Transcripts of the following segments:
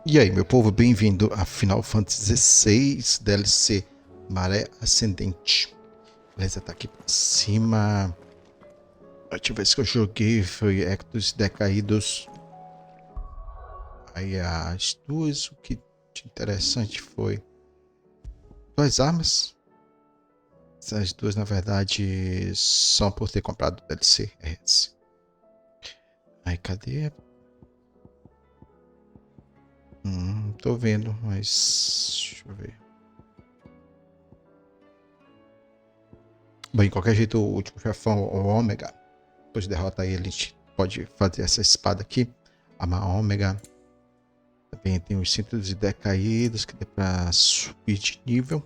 E aí, meu povo, bem-vindo a Final Fantasy XVI DLC Maré Ascendente. Beleza, tá aqui pra cima. A última vez que eu joguei foi Ectos Decaídos. Aí as duas, o que de interessante foi duas armas. Essas duas, na verdade, são por ter comprado o DLC. É esse. Aí, cadê? Tô vendo, mas... deixa eu ver. Bem, de qualquer jeito, o último chefão, o Ômega, depois de derrotar ele, a gente pode fazer essa espada aqui. A Ômega. Também tem os cintos decaídos que dá pra subir de nível.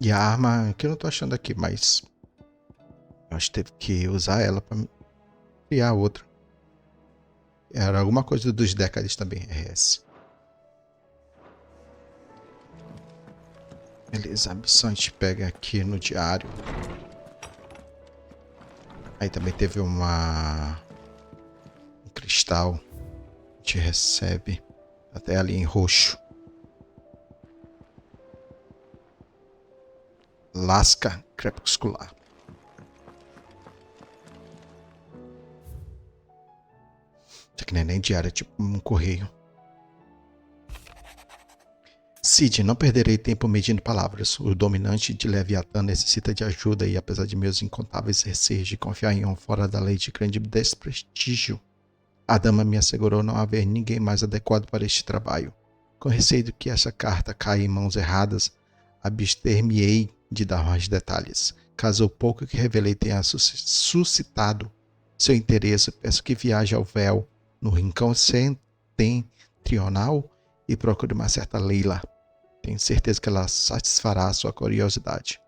E a arma, que eu não tô achando aqui, mas eu acho que teve que usar ela pra criar outra. Era alguma coisa dos decaídos também, RS. Beleza, a missão a gente pega aqui no diário. Aí também teve um cristal. A gente recebe até ali em roxo. Lasca crepuscular. Isso aqui não é nem diário, é tipo um correio. Cid, não perderei tempo medindo palavras. O dominante de Leviatã necessita de ajuda e, apesar de meus incontáveis receios de confiar em um fora da lei de grande desprestígio, a dama me assegurou não haver ninguém mais adequado para este trabalho. Com receio de que essa carta caia em mãos erradas, abster-me-ei de dar mais detalhes. Caso o pouco que revelei tenha suscitado seu interesse, peço que viaje ao véu no rincão setentrional e procure uma certa Leila. Tenho certeza que ela satisfará a sua curiosidade.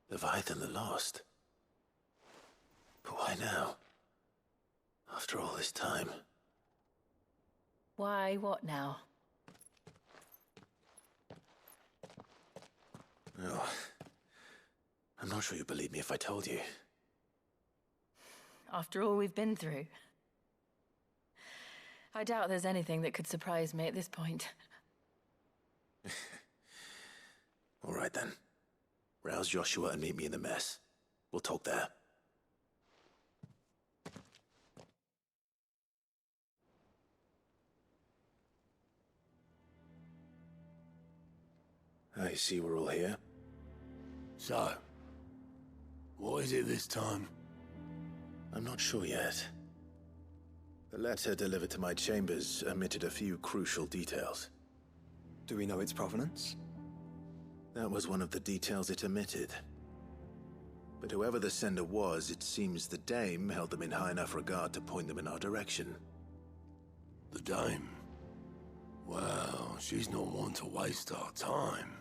Leviathan the Lost? But why now? After all this time. Why, what now? Oh, I'm not sure you'd believe me if I told you. After all we've been through. I doubt there's anything that could surprise me at this point. All right then. Rouse Joshua and meet me in the mess. We'll talk there. I see we're all here. So, what is it this time? I'm not sure yet. The letter delivered to my chambers omitted a few crucial details. Do we know its provenance? That was one of the details it omitted. But whoever the sender was, it seems the dame held them in high enough regard to point them in our direction. The dame? Well, she's not one to waste our time.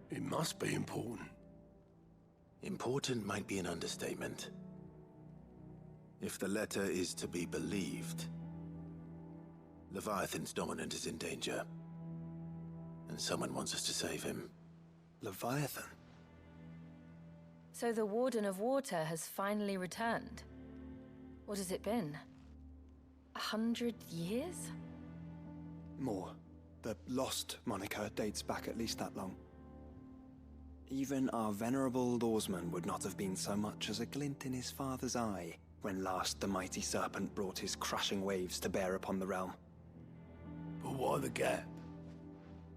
It must be important. Important might be an understatement. If the letter is to be believed, Leviathan's dominant is in danger. And someone wants us to save him. Leviathan? So the Warden of Water has finally returned. What has it been? 100 years? More. The Lost moniker dates back at least that long. Even our venerable lawsman would not have been so much as a glint in his father's eye when last the mighty serpent brought his crushing waves to bear upon the realm. But why the gap?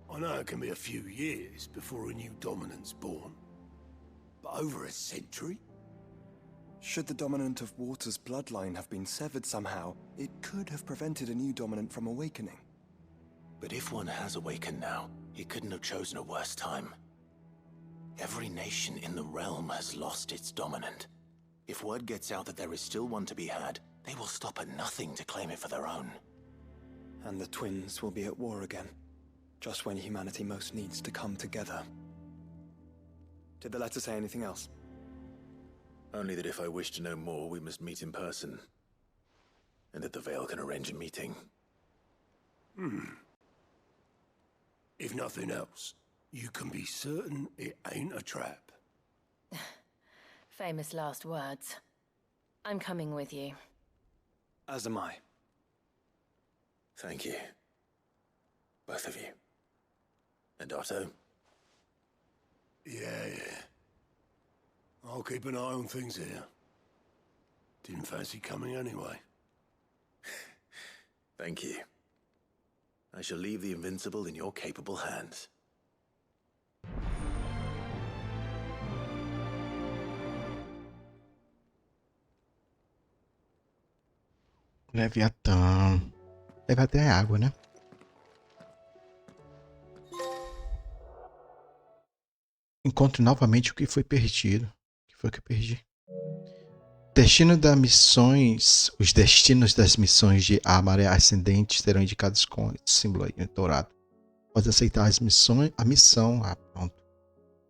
I know it can be a few years before a new dominant's born. But over a century? Should the dominant of Water's bloodline have been severed somehow, it could have prevented a new dominant from awakening. But if one has awakened now, he couldn't have chosen a worse time. Every nation in the realm has lost its dominant. If word gets out that there is still one to be had, they will stop at nothing to claim it for their own. And the twins will be at war again, just when humanity most needs to come together. Did the letter say anything else? Only that if I wish to know more, we must meet in person. And that the Veil can arrange a meeting. If nothing else, you can be certain it ain't a trap. Famous last words. I'm coming with you. As am I. Thank you. Both of you. And Otto? Yeah. I'll keep an eye on things here. Didn't fancy coming anyway. Thank you. I shall leave the Invincible in your capable hands. Leviatã. Leviatã é água, né? Encontre novamente o que foi perdido. O que foi que eu perdi? Destino das missões. Os destinos das missões de A Maré Ascendente serão indicados com esse símbolo aí, dourado. Pode aceitar as missões. A missão. Pronto.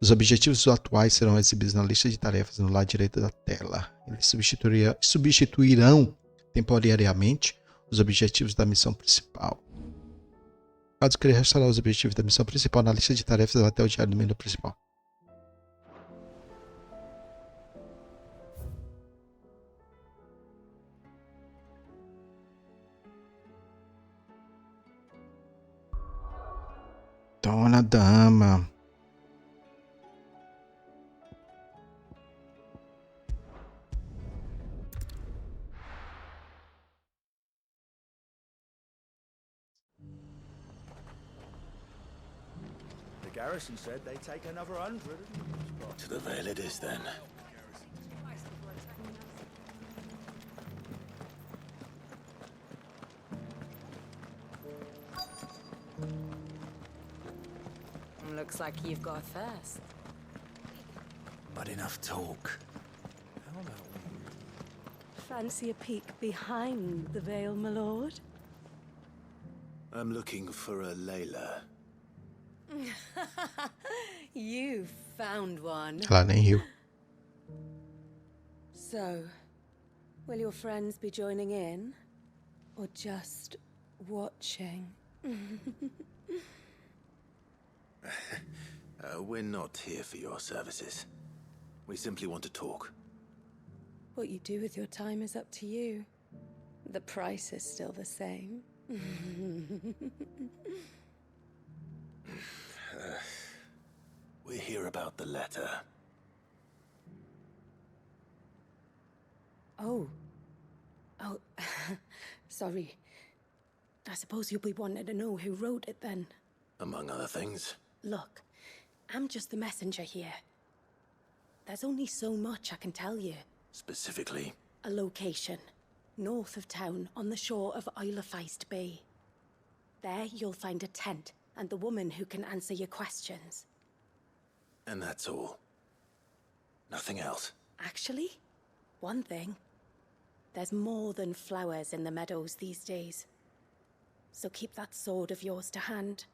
Os objetivos atuais serão exibidos na lista de tarefas no lado direito da tela. Eles substituirão temporariamente os objetivos da missão principal. Caso queira restaurar os objetivos da missão principal na lista de tarefas até o diário do menu principal. Dona Dama. The garrison said they'd take another 100. To the Vale it is then. Looks like you've got first. But enough talk. Fancy a peek behind the veil, my lord? I'm looking for a Layla. You found one. Ela nem riu. So, will your friends be joining in? Or just watching? We're not here for your services. We simply want to talk. What you do with your time is up to you. The price is still the same. We're here about the letter. Oh, sorry. I suppose you'll be wanting to know who wrote it then. Among other things. Look, I'm just the messenger here. There's only so much I can tell you. Specifically? A location, north of town, on the shore of Isle of Feist Bay. There you'll find a tent and the woman who can answer your questions. And that's all? Nothing else? Actually, one thing. There's more than flowers in the meadows these days. So keep that sword of yours to hand.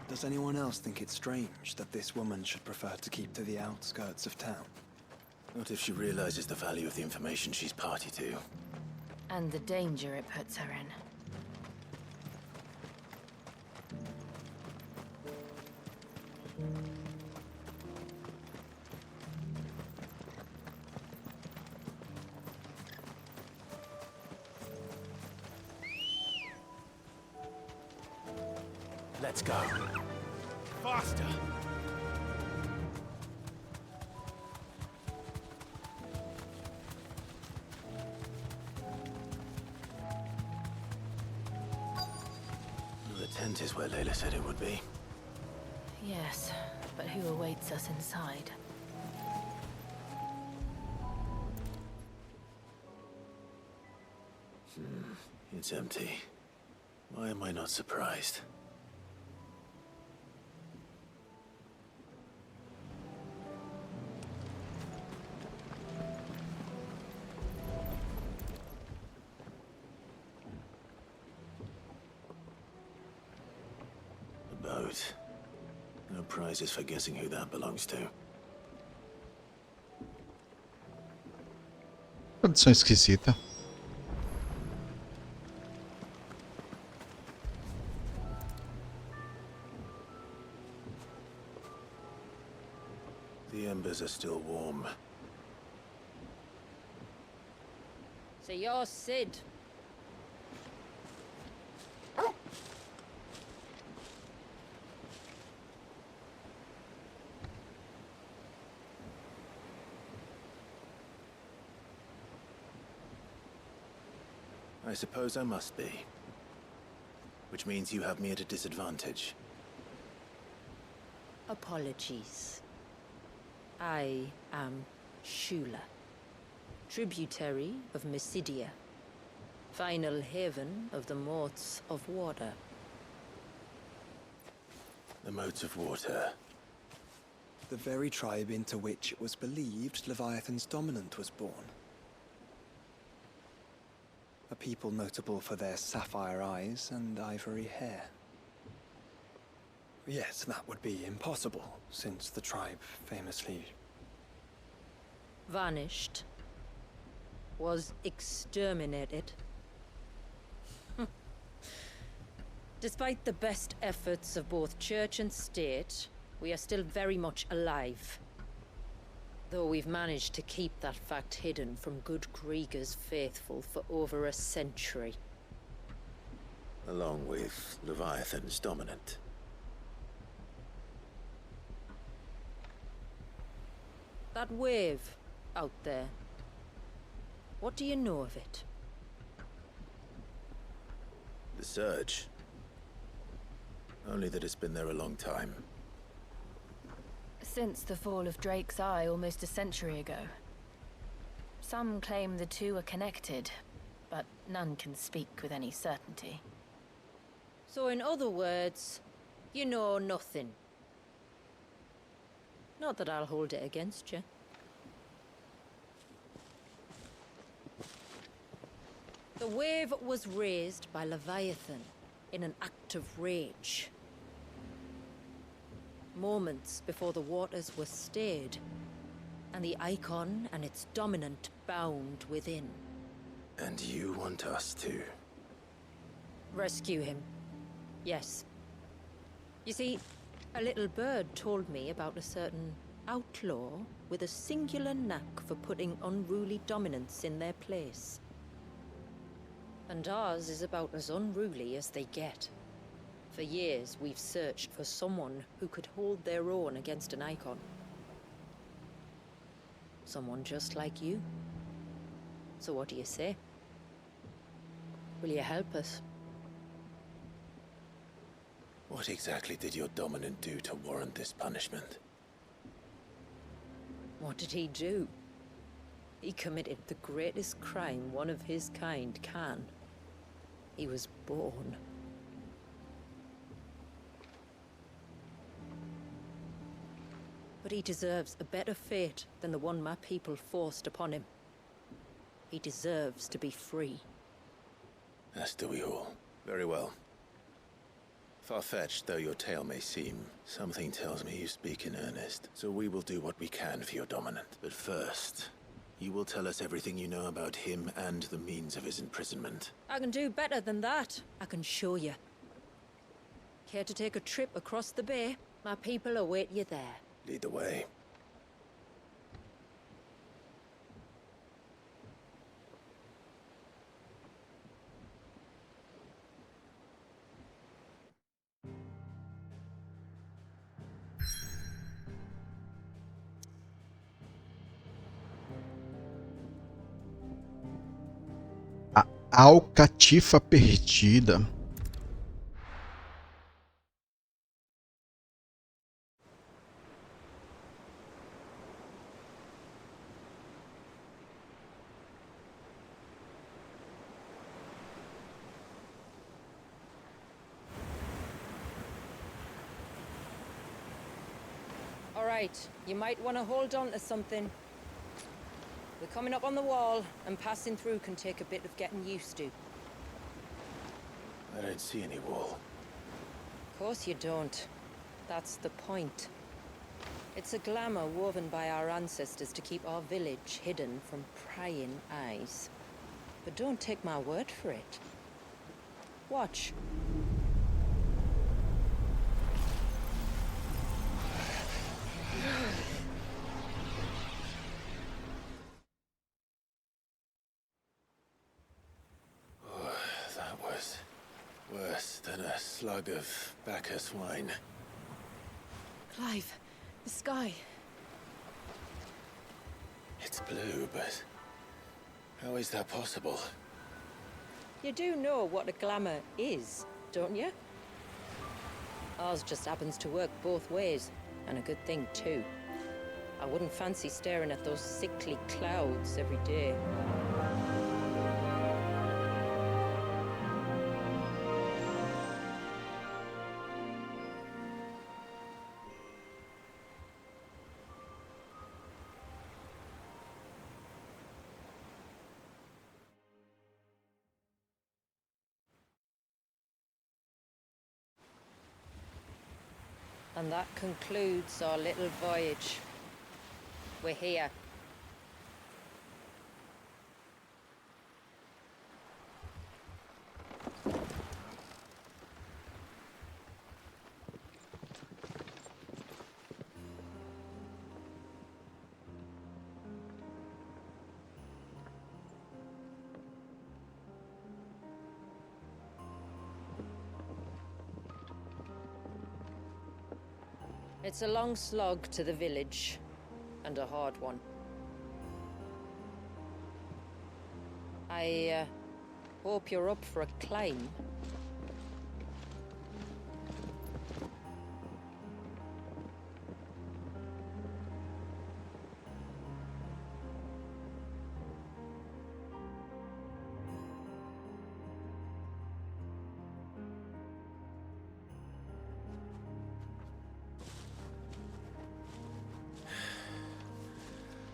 Does anyone else think it's strange that this woman should prefer to keep to the outskirts of town? Not if she realizes the value of the information she's party to. And the danger it puts her in. Let's go. Faster! The tent is where Layla said it would be. Yes, but who awaits us inside? It's empty. Why am I not surprised? The boat. No prizes for guessing who that belongs to. Tradução esquisita. The embers are still warm. So you're Sid. I suppose I must be. Which means you have me at a disadvantage. Apologies. I am Shula, tributary of Mysidia, final haven of the moats of water. The moats of water. The very tribe into which it was believed Leviathan's dominant was born. A people notable for their sapphire eyes and ivory hair. Yes, that would be impossible, since the tribe famously... Vanished. Was exterminated. Despite the best efforts of both church and state, we are still very much alive. Though we've managed to keep that fact hidden from good Kriegers faithful for over a century. Along with Leviathan's dominant. That wave out there. What do you know of it? The surge. Only that it's been there a long time. Since the fall of Drake's Eye almost a century ago. Some claim the two are connected, but none can speak with any certainty. So in other words, you know nothing. Not that I'll hold it against you. The wave was raised by Leviathan in an act of rage. Moments before the waters were stayed, and the Eikon and its dominant bound within. And you want us to? Rescue him. Yes. You see, a little bird told me about a certain outlaw with a singular knack for putting unruly dominants in their place. And ours is about as unruly as they get. For years, we've searched for someone who could hold their own against an Eikon. Someone just like you. So what do you say? Will you help us? What exactly did your dominant do to warrant this punishment? What did he do? He committed the greatest crime one of his kind can. He was born. But he deserves a better fate than the one my people forced upon him. He deserves to be free. As do we all. Very well. Far-fetched though your tale may seem, something tells me you speak in earnest. So we will do what we can for your dominant. But first, you will tell us everything you know about him and the means of his imprisonment. I can do better than that. I can show you. Care to take a trip across the bay? My people await you there. Lead the way. A alcatifa perdida. Right, you might want to hold on to something. We're coming up on the wall, and passing through can take a bit of getting used to. I don't see any wall. Of course you don't. That's the point. It's a glamour woven by our ancestors to keep our village hidden from prying eyes. But don't take my word for it. Watch. That was worse than a slug of Bacchus wine. Clive, the sky. It's blue, but how is that possible? You do know what a glamour is, don't you? Ours just happens to work both ways, and a good thing too. I wouldn't fancy staring at those sickly clouds every day. And that concludes our little voyage. We're here. It's a long slog to the village, and a hard one. I hope you're up for a climb.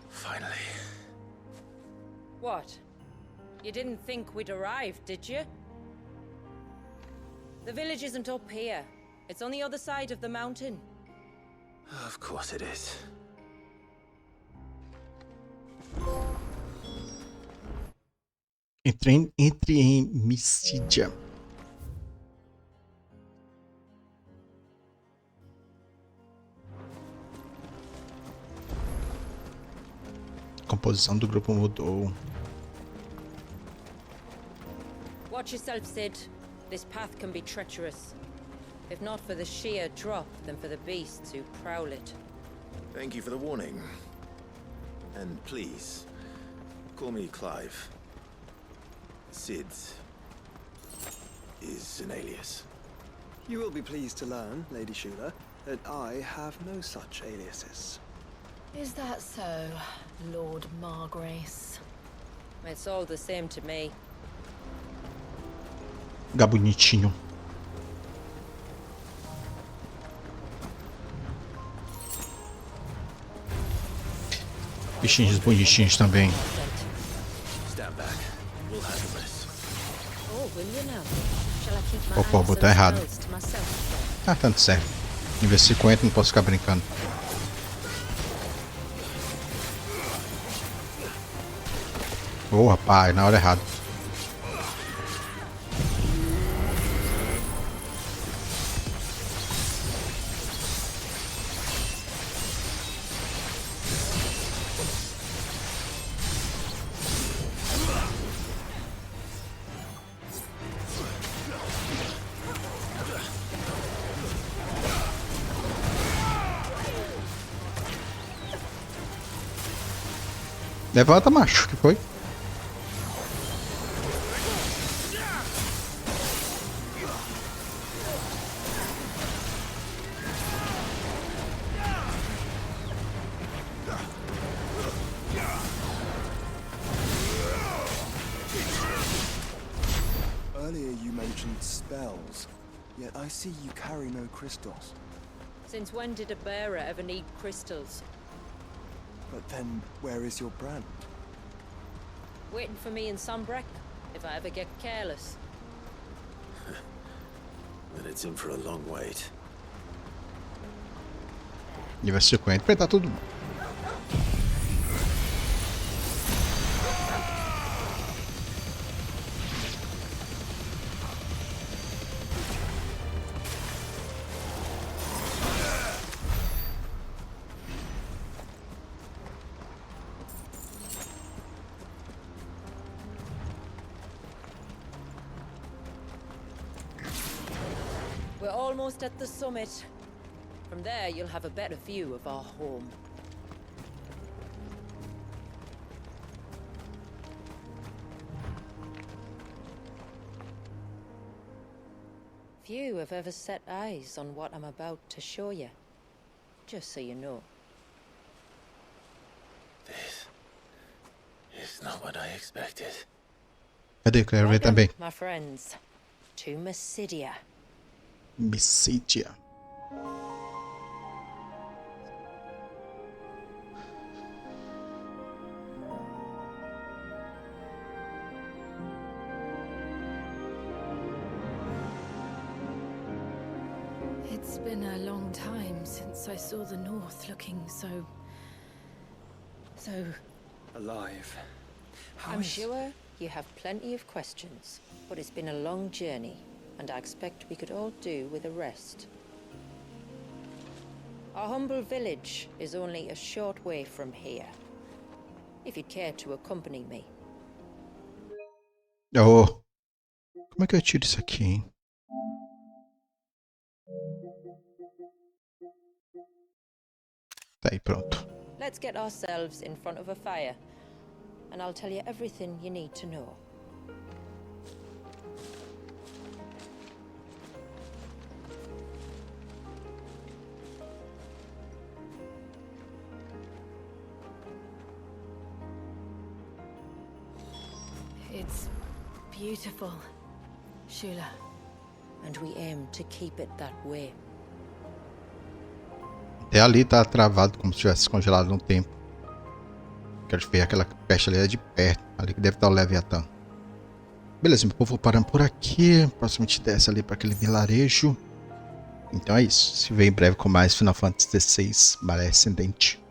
Finally. What? You didn't think we'd arrived, did you? The village isn't up here. It's on the other side of the mountain. Of course it is. Entre em Mysidia. A composição do grupo mudou. Watch yourself, Sid. This path can be treacherous. If not for the sheer drop, then for the beasts who prowl it. Thank you for the warning. And please, call me Clive. Sid is an alias. You will be pleased to learn, Lady Shula, that I have no such aliases. Is that so, Lord Margrace? It's all the same to me. Bonitinho. Bichinhos bonitinhos também. Stand back. We'll handle this. Oh, will you now? Shall I keep my Opa, eyes botar and errado. spells to myself? Ah, tanto serve. Em vez de 50, não posso ficar brincando. Oh, rapaz, na hora errada. Levanta, macho, que foi? Earlier you mentioned spells, yet I see you carry no crystals. Since when did a bearer ever need crystals? But then, where is your brand? Waiting for me in Sunbreck, if I ever get careless. Then it's in for a long wait. E vai ser interpretar todo mundo. We're almost at the summit. From there, you'll have a better view of our home. Few have ever set eyes on what I'm about to show you. Just so you know. This is not what I expected. Cadê o Clive também? My friends, to Mysidia. Mysidia. It's been a long time since I saw the North looking so Alive. I'm sure you have plenty of questions, but it's been a long journey, and I expect we could all do with a rest. Our humble village is only a short way from here. If you'd care to accompany me. Oh. Como é que eu tiro isso aqui, hein? Tá aí, pronto. Let's get ourselves in front of a fire, and I'll tell you everything you need to know. it's beautiful, Shula. And we aim to keep it that way. Até ali tá travado como se tivesse congelado no tempo. Quero ver aquela peste ali de perto. Ali que deve estar o Leviatã. Beleza, meu povo, vou parando por aqui. Próximo a gente desce ali para aquele vilarejo. Então é isso. Se vê em breve com mais Final Fantasy XVI, Maré Ascendente.